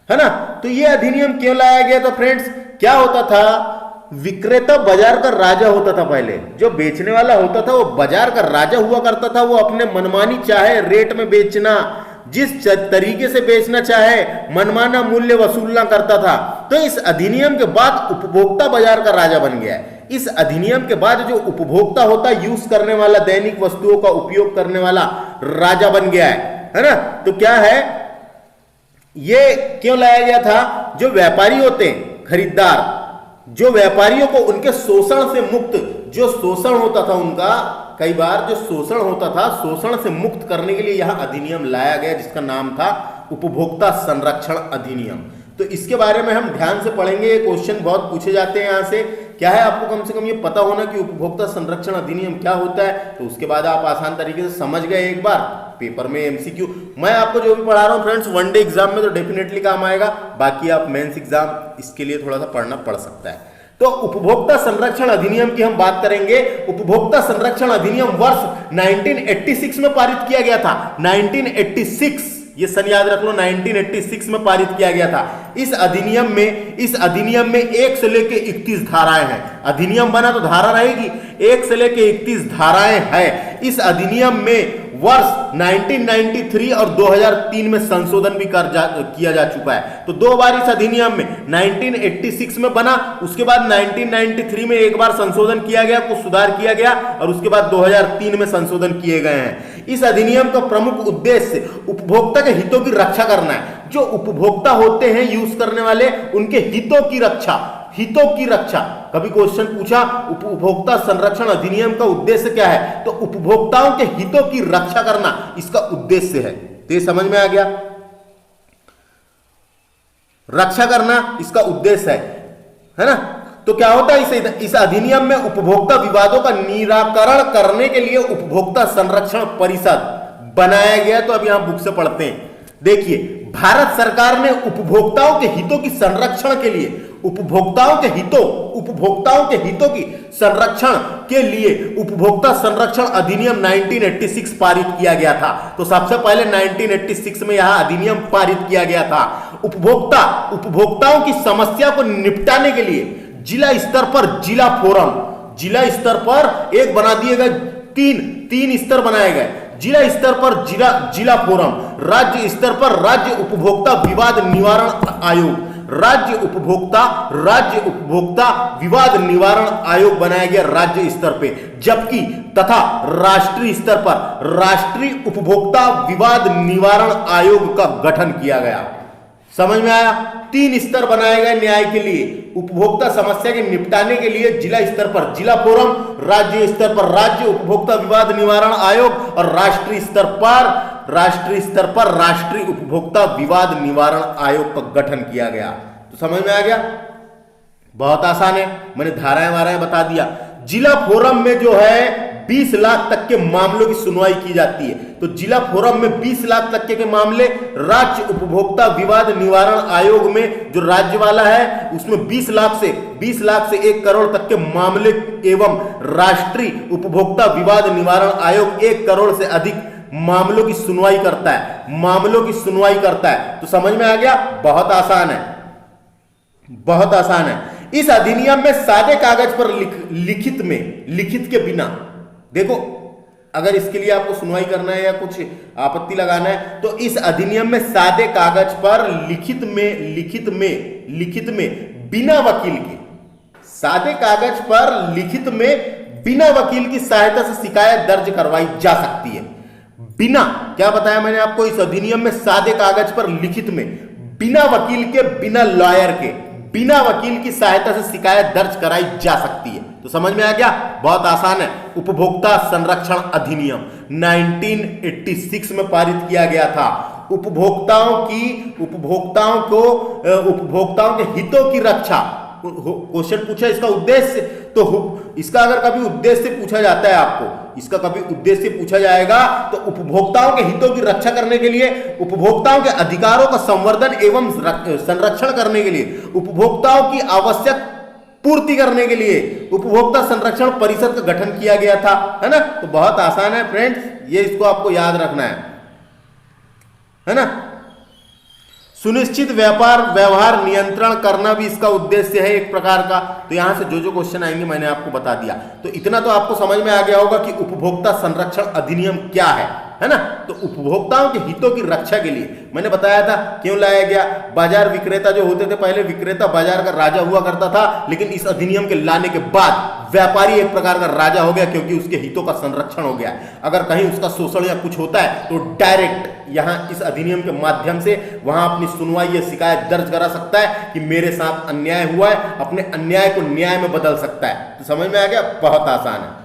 है ना। तो यह अधिनियम क्यों लाया गया? तो फ्रेंड्स क्या होता था, विक्रेता बाजार का राजा होता था। पहले जो बेचने वाला होता था वो बाजार का राजा हुआ करता था। वो अपने मनमानी चाहे रेट में बेचना, जिस तरीके से बेचना चाहे मनमाना मूल्य वसूलना करता था। तो इस अधिनियम के बाद उपभोक्ता बाजार का राजा बन गया है। इस अधिनियम के बाद जो उपभोक्ता होता है, यूज करने वाला, दैनिक वस्तुओं का उपयोग करने वाला राजा बन गया है ना। तो क्या है, ये क्यों लाया गया था? जो व्यापारी होते हैं, खरीदार, जो व्यापारियों को उनके शोषण से मुक्त, जो शोषण होता था उनका, कई बार जो शोषण होता था, शोषण से मुक्त करने के लिए यह अधिनियम लाया गया, जिसका नाम था उपभोक्ता संरक्षण अधिनियम। तो इसके बारे में हम ध्यान से पढ़ेंगे। ये क्वेश्चन बहुत पूछे जाते हैं। यहाँ से क्या है, आपको कम से कम ये पता होना कि उपभोक्ता संरक्षण अधिनियम क्या होता है। तो उसके बाद आप आसान तरीके से समझ गए एक बार पेपर में एमसीक्यू। मैं आपको जो भी पढ़ा रहा हूँ फ्रेंड्स, वनडे एग्जाम में तो डेफिनेटली काम आएगा। बाकी आप मेंस एग्जाम इसके लिए थोड़ा सा पढ़ना पड़ सकता है। तो उपभोक्ता संरक्षण अधिनियम की हम बात करेंगे। उपभोक्ता संरक्षण अधिनियम वर्ष 1986 में पारित किया गया था। 1986 ये सन याद रख लो, 1986 में पारित किया गया था। इस अधिनियम में 1 से लेके 31 धाराएं हैं। अधिनियम बना तो धारा रहेगी, 1 से लेके 31 धाराएं हैं। इस अधिनियम में वर्ष 1993 और 2003 में संशोधन भी किया जा चुका है। तो 2 बार इस अधिनियम में 1986 में बना, उसके बाद 1993 में एक बार संशोधन किया गया, कुछ सुधार किया गया, और उसके बाद 2003 में संशोधन किए गए हैं। इस अधिनियम का प्रमुख उद्देश्य उपभोक्ता के हितों की रक्षा करना है। जो उपभोक्ता होते हैं यूज करने वाले, उनके हितों की रक्षा। कभी क्वेश्चन पूछा उपभोक्ता संरक्षण अधिनियम का उद्देश्य क्या है, तो उपभोक्ताओं के हितों की रक्षा करना इसका उद्देश्य है। तो ये समझ में आ गया, रक्षा करना इसका उद्देश्य है ना। तो क्या होता है, इस अधिनियम में उपभोक्ता विवादों का निराकरण करने के लिए उपभोक्ता संरक्षण परिषद बनाया गया। तो अब यहां बुक से पढ़ते हैं। देखिए, भारत सरकार ने उपभोक्ताओं के हितों की संरक्षण के लिए उपभोक्ताओं के हितों की संरक्षण के लिए उपभोक्ता संरक्षण अधिनियम 1986 पारित किया गया था। तो सबसे पहले 1986 में यह अधिनियम पारित किया गया था। उपभोक्ताओं की समस्या को निपटाने के लिए जिला स्तर पर एक बना दिए गए, तीन स्तर बनाए गए। जिला स्तर पर जिला फोरम, राज्य स्तर पर राज्य उपभोक्ता विवाद निवारण आयोग, राज्य उपभोक्ता विवाद निवारण आयोग बनाया गया राज्य स्तर पे, जबकि तथा राष्ट्रीय स्तर पर राष्ट्रीय उपभोक्ता विवाद निवारण आयोग का गठन किया गया। समझ में आया? 3 स्तर बनाए गए न्याय के लिए। उपभोक्ता समस्या के निपटाने के लिए जिला स्तर पर जिला फोरम, राज्य स्तर पर राज्य उपभोक्ता विवाद निवारण आयोग, और राष्ट्रीय स्तर पर राष्ट्रीय उपभोक्ता विवाद निवारण आयोग का गठन किया गया। तो समझ में आ गया? बहुत आसान है, मैंने धाराएं बता दिया। जिला फोरम में जो है 20 लाख तक के मामलों की सुनवाई की जाती है। तो जिला फोरम में 20 लाख तक के मामले, राज्य उपभोक्ता विवाद निवारण आयोग में जो राज्य वाला है उसमें 20 लाख से 1 करोड़ तक के मामले, एवं राष्ट्रीय उपभोक्ता विवाद निवारण आयोग 1 करोड़ से अधिक मामलों की सुनवाई करता है। तो समझ में आ गया? बहुत आसान है। इस अधिनियम में सादे कागज पर लिखित के बिना, देखो अगर इसके लिए आपको सुनवाई करना है या कुछ आपत्ति लगाना है, तो इस अधिनियम में सादे कागज पर लिखित में बिना वकील के, सादे कागज पर लिखित में बिना वकील की सहायता से शिकायत दर्ज करवाई जा सकती है। बिना, क्या बताया मैंने आपको, इस अधिनियम में सादे कागज पर लिखित में बिना वकील के, बिना लॉयर के, बिना वकील की सहायता से शिकायत दर्ज कराई जा सकती है। तो समझ में आ गया? बहुत आसान है। उपभोक्ता संरक्षण अधिनियम 1986 में पारित किया गया था। उपभोक्ताओं के हितों की रक्षा। क्वेश्चन पूछा इसका उद्देश्य, तो इसका अगर कभी उद्देश्य पूछा जाता है आपको, इसका कभी उद्देश्य पूछा जाएगा, तो उपभोक्ताओं के हितों की रक्षा करने के लिए, उपभोक्ताओं के अधिकारों का संवर्धन एवं संरक्षण करने के लिए, उपभोक्ताओं की आवश्यक पूर्ति करने के लिए उपभोक्ता संरक्षण परिषद का गठन किया गया था, है ना। तो बहुत आसान है फ्रेंड्स, ये इसको आपको याद रखना है ना। सुनिश्चित व्यवहार नियंत्रण करना भी इसका उद्देश्य है एक प्रकार का। तो यहां से जो क्वेश्चन आएंगे मैंने आपको बता दिया। तो इतना तो आपको समझ में आ गया होगा कि उपभोक्ता संरक्षण अधिनियम क्या है ना। तो उपभोक्ताओं के हितों की रक्षा के लिए मैंने बताया था क्यों लाया गया। बाजार विक्रेता जो होते थे, पहले विक्रेता बाजार का राजा हुआ करता था, लेकिन इस अधिनियम के लाने के बाद व्यापारी एक प्रकार का राजा हो गया, क्योंकि उसके हितों का संरक्षण हो गया। अगर कहीं उसका शोषण या कुछ होता है तो डायरेक्ट यहां इस अधिनियम के माध्यम से वहां अपनी सुनवाई या शिकायत दर्ज करा सकता है कि मेरे साथ अन्याय हुआ है, अपने अन्याय को न्याय में बदल सकता है। तो समझ में आ गया? बहुत आसान है।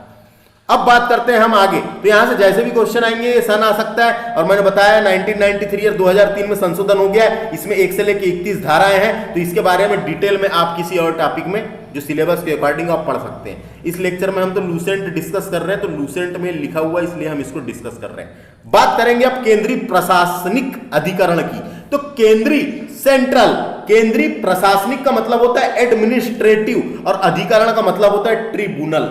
अब बात करते हैं हम आगे। तो यहां से जैसे भी क्वेश्चन आएंगे ये सन आ सकता है, और मैंने बताया 1993 और 2003 में संशोधन हो गया है। इसमें 1 से लेकर 31 धाराएं हैं। तो इसके बारे में डिटेल में आप किसी और टॉपिक में जो सिलेबस के अकॉर्डिंग आप पढ़ सकते हैं। इस लेक्चर में हम तो लूसेंट डिस्कस कर रहे हैं, तो लूसेंट में लिखा हुआ इसलिए हम इसको डिस्कस कर रहे हैं। बात करेंगे अब केंद्रीय प्रशासनिक अधिकरण की। तो केंद्रीय प्रशासनिक का मतलब होता है एडमिनिस्ट्रेटिव, और अधिकरण का मतलब होता है ट्रिब्यूनल,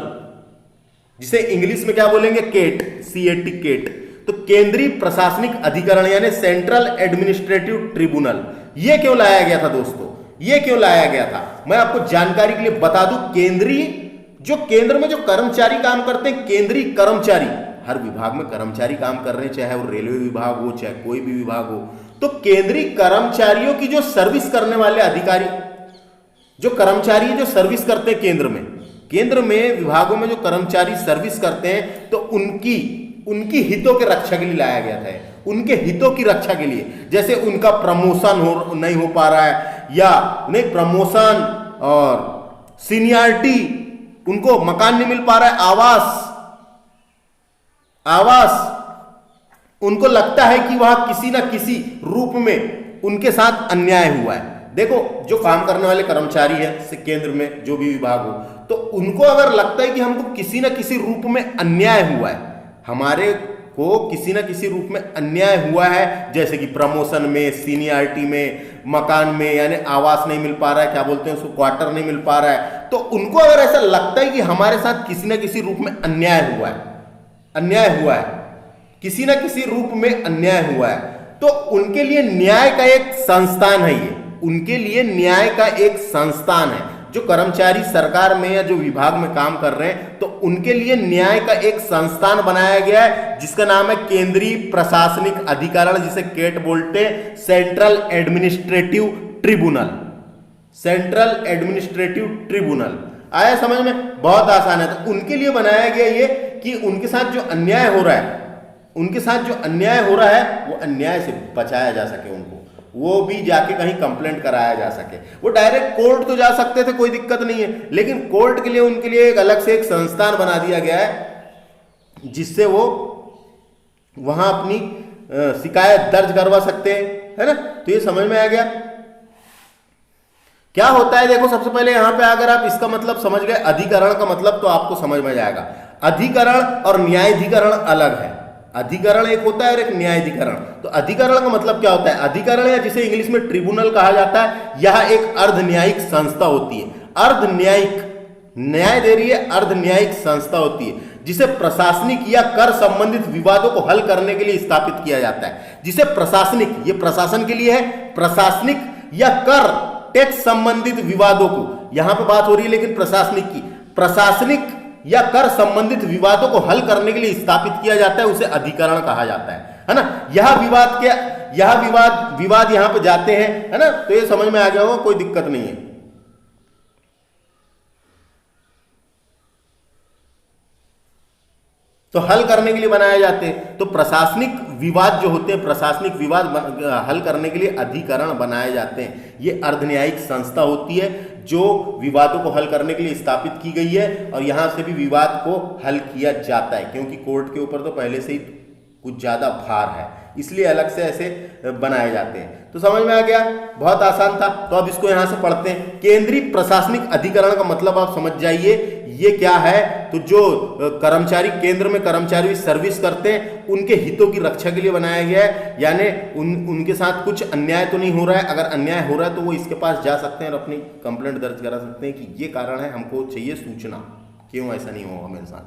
जिसे इंग्लिश में क्या बोलेंगे? Cat, CAT, cat. तो केंद्रीय प्रशासनिक अधिकरण यानी सेंट्रल एडमिनिस्ट्रेटिव ट्रिब्यूनल, ये क्यों लाया गया था दोस्तों? ये क्यों लाया गया था मैं आपको जानकारी के लिए बता दूं। केंद्रीय, जो केंद्र में जो कर्मचारी काम करते हैं, केंद्रीय कर्मचारी, हर विभाग में कर्मचारी काम कर रहे हैं, चाहे वो रेलवे विभाग हो, चाहे कोई भी विभाग हो, तो केंद्रीय कर्मचारियों की जो सर्विस करने वाले अधिकारी, जो कर्मचारी जो सर्विस करते हैं केंद्र में विभागों में जो कर्मचारी सर्विस करते हैं, तो उनकी हितों के रक्षा के लिए लाया गया था, उनके हितों की रक्षा के लिए। जैसे उनका प्रमोशन नहीं हो पा रहा है, या नहीं प्रमोशन और सीनियरिटी, उनको मकान नहीं मिल पा रहा है, आवास उनको लगता है कि वहां किसी ना किसी रूप में उनके साथ अन्याय हुआ है। देखो, जो काम करने वाले कर्मचारी है केंद्र में जो भी विभाग हो, तो उनको अगर लगता है कि हमको किसी ना किसी रूप में अन्याय हुआ है, हमारे को किसी ना किसी रूप में अन्याय हुआ है, जैसे कि प्रमोशन में, सीनियरिटी में, मकान में, यानी आवास नहीं मिल पा रहा है, क्या बोलते हैं उसको, क्वार्टर नहीं मिल पा रहा है, तो उनको अगर ऐसा लगता है कि हमारे साथ किसी ना किसी रूप में अन्याय हुआ है, किसी ना किसी रूप में अन्याय हुआ है, तो उनके लिए न्याय का एक संस्थान है, ये उनके लिए न्याय का एक संस्थान है। जो कर्मचारी सरकार में या जो विभाग में काम कर रहे हैं, तो उनके लिए न्याय का एक संस्थान बनाया गया है, जिसका नाम है केंद्रीय प्रशासनिक अधिकरण, जिसे केट बोलते हैं, central administrative tribunal. Central administrative tribunal आया समझ में? बहुत आसान है। तो उनके लिए बनाया गया ये कि उनके साथ जो अन्याय हो रहा है, वो अन्याय से बचाया जा सके, उनको वो भी जाके कहीं कंप्लेंट कराया जा सके। वो डायरेक्ट कोर्ट तो जा सकते थे, कोई दिक्कत नहीं है, लेकिन कोर्ट के लिए उनके लिए एक अलग से एक संस्थान बना दिया गया है, जिससे वो वहां अपनी शिकायत दर्ज करवा सकते हैं, है ना। तो ये समझ में आ गया क्या होता है। देखो, सबसे पहले यहां पे अगर आप इसका मतलब समझ गए, अधिकरण का मतलब, तो आपको समझ में जाएगा। अधिकरण और न्यायाधिकरण अलग है। अधिकरण एक होता है और एक न्यायाधिकरण। तो अधिकरण का मतलब क्या होता है? अधिकरण, या जिसे इंग्लिश में ट्रिब्यूनल कहा जाता है, यह एक अर्ध न्यायिक संस्था होती है। अर्ध न्यायिक, न्याय दे रही है, अर्ध न्यायिक संस्था होती है, जिसे प्रशासनिक या कर संबंधित विवादों को हल करने के लिए स्थापित किया जाता है। जिसे प्रशासनिक, ये प्रशासन के लिए है, प्रशासनिक या कर टैक्स संबंधित विवादों को, यहां पर बात हो रही है लेकिन प्रशासनिक की, प्रशासनिक या कर संबंधित विवादों को हल करने के लिए स्थापित किया जाता है, उसे अधिकरण कहा जाता है ना। यह विवाद यहां पे जाते हैं, है ना। तो ये समझ में आ गया होगा, कोई दिक्कत नहीं है। तो हल करने के लिए बनाए जाते हैं। तो प्रशासनिक विवाद जो होते हैं, प्रशासनिक विवाद हल करने के लिए अधिकरण बनाए जाते हैं। ये अर्धन्यायिक संस्था होती है जो विवादों को हल करने के लिए स्थापित की गई है, और यहां से भी विवाद को हल किया जाता है, क्योंकि कोर्ट के ऊपर तो पहले से ही कुछ ज्यादा भार है, इसलिए अलग से ऐसे बनाए जाते हैं। तो समझ में आ गया, बहुत आसान था। तो अब इसको यहां से पढ़ते हैं। केंद्रीय प्रशासनिक अधिकरण का मतलब आप समझ जाइए, ये क्या है। तो जो कर्मचारी केंद्र में कर्मचारी सर्विस करते हैं, उनके हितों की रक्षा के लिए बनाया गया है, यानी उनके साथ कुछ अन्याय तो नहीं हो रहा है। अगर अन्याय हो रहा है तो वो इसके पास जा सकते हैं और अपनी कंप्लेंट दर्ज करा सकते हैं कि ये कारण है, हमको चाहिए सूचना, क्यों ऐसा नहीं होगा मेरे साथ।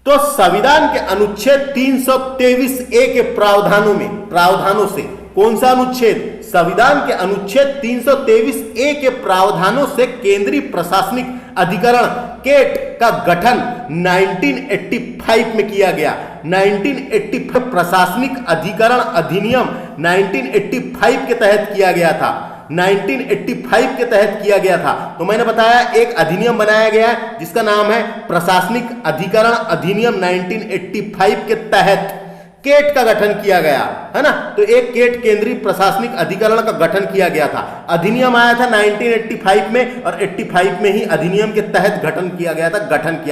तो संविधान के अनुच्छेद 323A के प्रावधानों से, कौन सा अनुच्छेद? संविधान के अनुच्छेद 323A के प्रावधानों से केंद्रीय प्रशासनिक अधिकरण केट का गठन 1985 में किया गया। 1985 प्रशासनिक अधिकरण अधिनियम 1985 के तहत किया गया था। 1985 के तहत किया गया था। तो मैंने बताया एक अधिनियम बनाया गया है जिसका नाम है प्रशासनिक अधिकरण अधिनियम 1985 के तहत केट का गठन किया गया, है ना। तो एक केट केंद्रीय प्रशासनिक अधिकरण का गठन किया गया था। अधिनियम आया था 1985 में, और 85 में ही अधिनियम के तहत गठन किया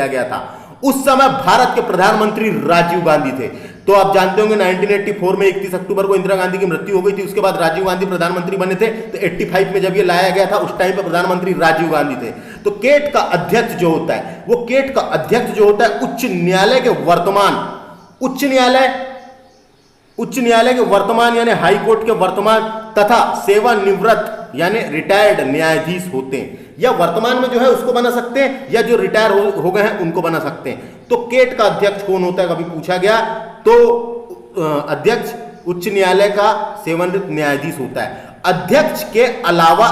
गया था। उस समय भारत के प्रधानमंत्री राजीव गांधी थे। तो आप जानते होंगे 1984 में 31 अक्टूबर को इंदिरा गांधी की मृत्यु हो गई थी। उसके बाद राजीव गांधी प्रधानमंत्री बने थे। तो 85 में जब ये लाया गया था, उस टाइम पे प्रधानमंत्री राजीव गांधी थे। तो केट का अध्यक्ष जो होता है, वो केट का अध्यक्ष जो होता है उच्च न्यायालय के वर्तमान यानी हाई कोर्ट के वर्तमान तथा सेवानिवृत्त यानी रिटायर्ड न्यायाधीश होते हैं। या वर्तमान में जो है उसको बना सकते हैं, या जो रिटायर हो गए हैं उनको बना सकते हैं। तो केट का अध्यक्ष कौन होता है, कभी पूछा गया। तो अध्यक्ष उच्च न्यायालय का सेवानिवृत्त न्यायाधीश होता है। अध्यक्ष के अलावा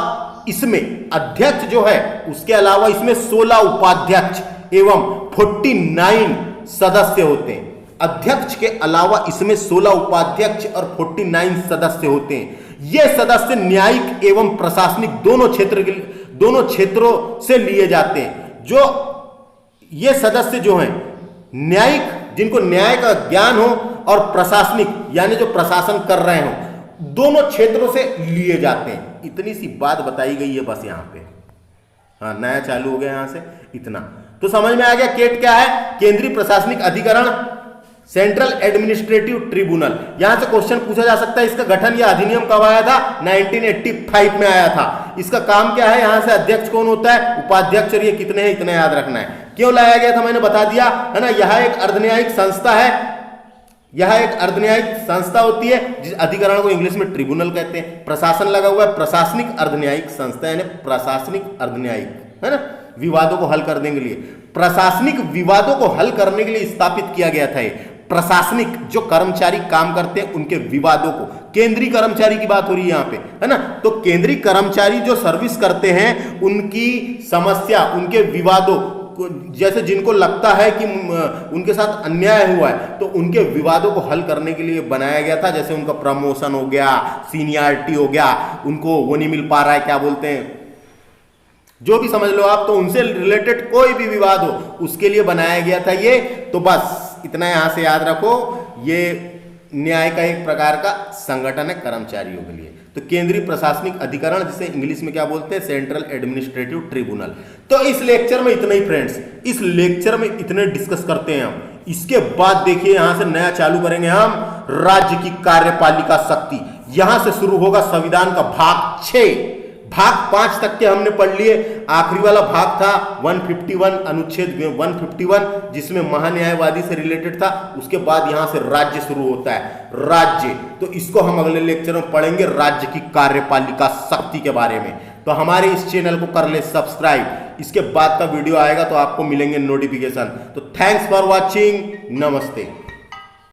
इसमें अध्यक्ष जो है उसके अलावा इसमें 16 उपाध्यक्ष एवं 49 सदस्य होते हैं। अध्यक्ष के अलावा इसमें 16 उपाध्यक्ष और 49 सदस्य होते हैं। ये सदस्य न्यायिक एवं प्रशासनिक दोनों क्षेत्रों से लिए जाते हैं। जो ये सदस्य जो हैं न्यायिक, जिनको न्याय का ज्ञान हो, और प्रशासनिक यानी जो प्रशासन कर रहे हो, दोनों क्षेत्रों से लिए जाते हैं। इतनी सी बात बताई गई है बस यहाँ पे। हाँ, नया चालू हो गया यहां से इतना तो समझ में आ गया। केट क्या है? केंद्रीय प्रशासनिक अधिकरण, सेंट्रल एडमिनिस्ट्रेटिव ट्रिब्यूनल। यहां से क्वेश्चन पूछा जा सकता है इसका गठन या अधिनियम कब आया था? 1985 में आया था। इसका काम क्या है? यहां से अध्यक्ष कौन होता है? उपाध्यक्ष, और ये कितने हैं इतना याद रखना है। क्यों लाया गया था मैंने बता दिया है ना। यह एक अर्धन्यायिक संस्था है, यह एक अर्धन्यायिक संस्था होती है जिस अधिकरण को इंग्लिश में ट्रिब्यूनल कहते हैं। प्रशासन लगा हुआ है, प्रशासनिक अर्धन्यायिक संस्था यानी प्रशासनिक अर्धन्यायिक, है ना, विवादों को हल करने के लिए, प्रशासनिक विवादों को हल करने के लिए स्थापित किया गया था। ये प्रशासनिक जो कर्मचारी काम करते हैं उनके विवादों को, केंद्रीय कर्मचारी की बात हो रही है यहाँ पे, है ना। तो केंद्रीय कर्मचारी जो सर्विस करते हैं उनकी समस्या, उनके विवादों, जैसे जिनको लगता है कि उनके साथ अन्याय हुआ है तो उनके विवादों को हल करने के लिए बनाया गया था। जैसे उनका प्रमोशन हो गया, सीनियरिटी हो गया, उनको वो नहीं मिल पा रहा है, क्या बोलते हैं, जो भी समझ लो आप, तो उनसे रिलेटेड कोई भी विवाद हो उसके लिए बनाया गया था ये। तो बस इतना यहां से याद रखो, ये न्याय का एक प्रकार का संगठन है कर्मचारियों के लिए। तो केंद्रीय प्रशासनिक अधिकरण, जिसे इंग्लिश में क्या बोलते हैं? Central administrative tribunal. तो इस लेक्चर में इतना ही फ्रेंड्स, इस लेक्चर में इतने डिस्कस करते हैं हम। इसके बाद देखिए यहां से नया चालू करेंगे हम, राज्य की कार्यपालिका शक्ति। यहां से शुरू होगा संविधान का भाग 6। भाग 5 तक के हमने पढ़ लिए। आखिरी वाला भाग था 151, अनुच्छेद 151, जिसमें महान्यायवादी से रिलेटेड था। उसके बाद यहां से राज्य शुरू होता है, राज्य। तो इसको हम अगले लेक्चर में पढ़ेंगे, राज्य की कार्यपालिका शक्ति के बारे में। तो हमारे इस चैनल को कर ले सब्सक्राइब। इसके बाद का वीडियो आएगा तो आपको मिलेंगे नोटिफिकेशन। तो थैंक्स फॉर वॉचिंग, नमस्ते।